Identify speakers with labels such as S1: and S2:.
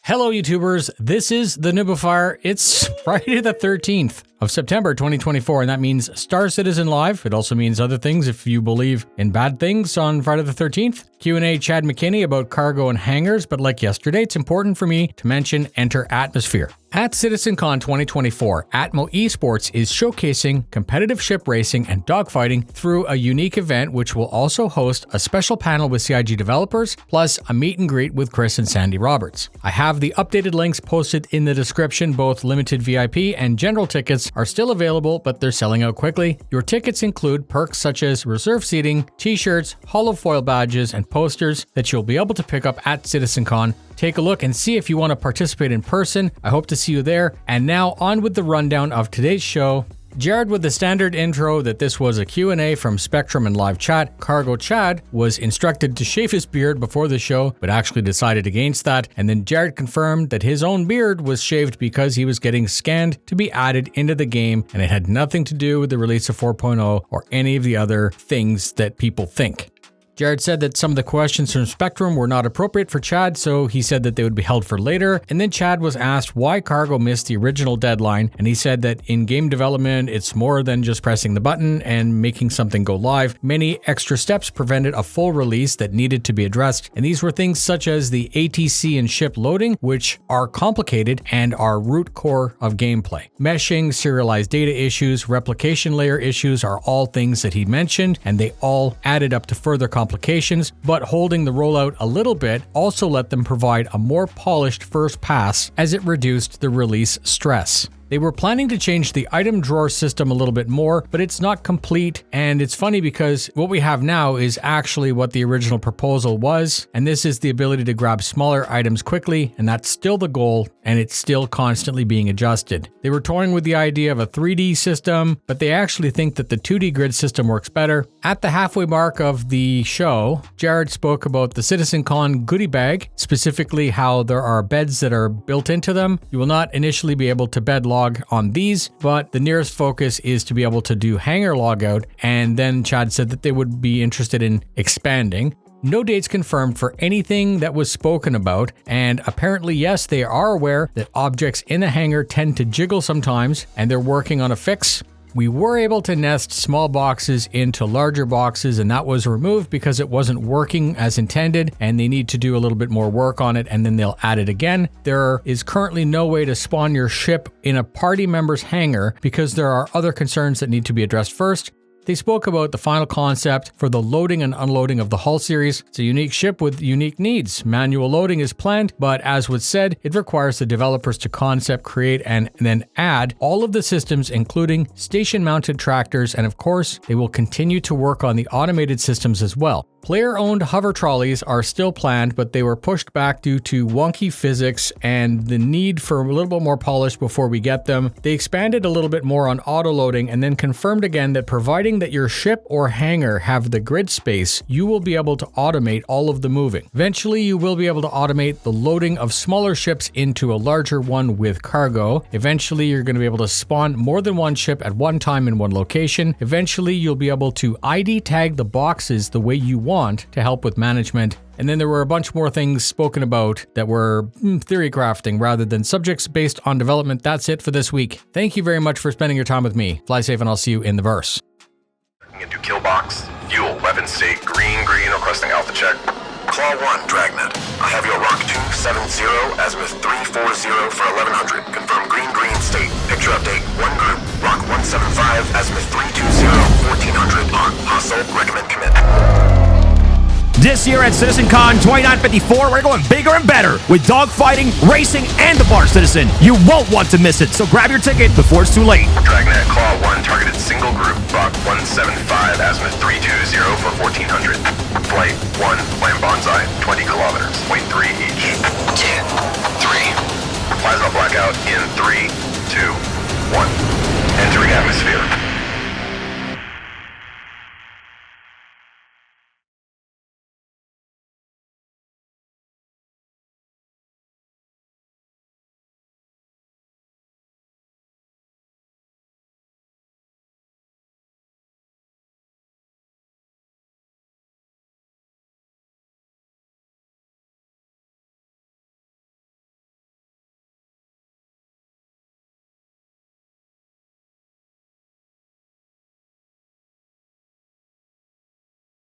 S1: Hello, YouTubers. This is the noobifier. It's Friday the 13th of September 2024, and that means Star Citizen Live. It also means other things if you believe in bad things on Friday the 13th. Q&A Chad McKinney about cargo and hangars, but like yesterday, it's important for me to mention Enter Atmosphere. At CitizenCon 2024, Atmo Esports is showcasing competitive ship racing and dogfighting through a unique event which will also host a special panel with CIG developers, plus a meet and greet with Chris and Sandy Roberts. I have the updated links posted in the description. Both limited VIP and general tickets are still available, but they're selling out quickly. Your tickets include perks such as reserve seating, t-shirts, holofoil badges, and posters that you'll be able to pick up at CitizenCon. Take a look and see if you want to participate in person. I hope to see you there. And now on with the rundown of today's show. Jared with the standard intro that this was a Q&A from Spectrum and live chat. Cargo Chad was instructed to shave his beard before the show, but actually decided against that. And then Jared confirmed that his own beard was shaved because he was getting scanned to be added into the game, and it had nothing to do with the release of 4.0 or any of the other things that people think. Jared said that some of the questions from Spectrum were not appropriate for Chad, so he said that they would be held for later. And then Chad was asked why Cargo missed the original deadline, and he said that in game development, it's more than just pressing the button and making something go live. Many extra steps prevented a full release that needed to be addressed, and these were things such as the ATC and ship loading, which are complicated and are root core of gameplay. Meshing, serialized data issues, replication layer issues are all things that he mentioned, and they all added up to further complications, but holding the rollout a little bit also let them provide a more polished first pass as it reduced the release stress. They were planning to change the item drawer system a little bit more, but it's not complete, and it's funny because what we have now is actually what the original proposal was, and this is the ability to grab smaller items quickly, and that's still the goal, and it's still constantly being adjusted. They were toying with the idea of a 3D system, but they actually think that the 2D grid system works better. At the halfway mark of the show, Jared spoke about the CitizenCon goodie bag, specifically how there are beds that are built into them. You will not initially be able to bed log on these, but the nearest focus is to be able to do hangar logout, and then Chad said that they would be interested in expanding. No dates confirmed for anything that was spoken about, and apparently yes, they are aware that objects in the hangar tend to jiggle sometimes, and they're working on a fix. We were able to nest small boxes into larger boxes, and that was removed because it wasn't working as intended, and they need to do a little bit more work on it, and then they'll add it again. There is currently no way to spawn your ship in a party member's hangar because there are other concerns that need to be addressed first. They spoke about the final concept for the loading and unloading of the hull series. It's a unique ship with unique needs. Manual loading is planned, but as was said, it requires the developers to concept, create, and then add all of the systems, including station-mounted tractors, and of course, they will continue to work on the automated systems as well. Player-owned hover trolleys are still planned, but they were pushed back due to wonky physics and the need for a little bit more polish before we get them. They expanded a little bit more on auto-loading and then confirmed again that providing that your ship or hangar have the grid space, you will be able to automate all of the moving. Eventually, you will be able to automate the loading of smaller ships into a larger one with cargo. Eventually, you're going to be able to spawn more than one ship at one time in one location. Eventually, you'll be able to ID tag the boxes the way you want to help with management. And then there were a bunch more things spoken about that were theory crafting rather than subjects based on development. That's it for this week. Thank you very much for spending your time with me. Fly safe, and I'll see you in the verse.
S2: You can do kill box, fuel, weapon state, green, requesting alpha check. Claw 1, Dragnet. I have your Rock 270, azimuth 340 for 1100. Confirm green state. Picture update, 1 group. Rock 175, azimuth 320, 1400. On. Hostile, recommend commit.
S3: This year at CitizenCon 2954, we're going bigger and better with dogfighting, racing, and the Bar Citizen. You won't want to miss it, so grab your ticket before it's too late.
S2: Dragnet Claw 1 targeted single group, Rock 175, azimuth 320 for 1400. Flight 1, land bonsai, 20 kilometers, weight 3 each. 2, 3. Plasma blackout in 3, 2, 1. Entering atmosphere.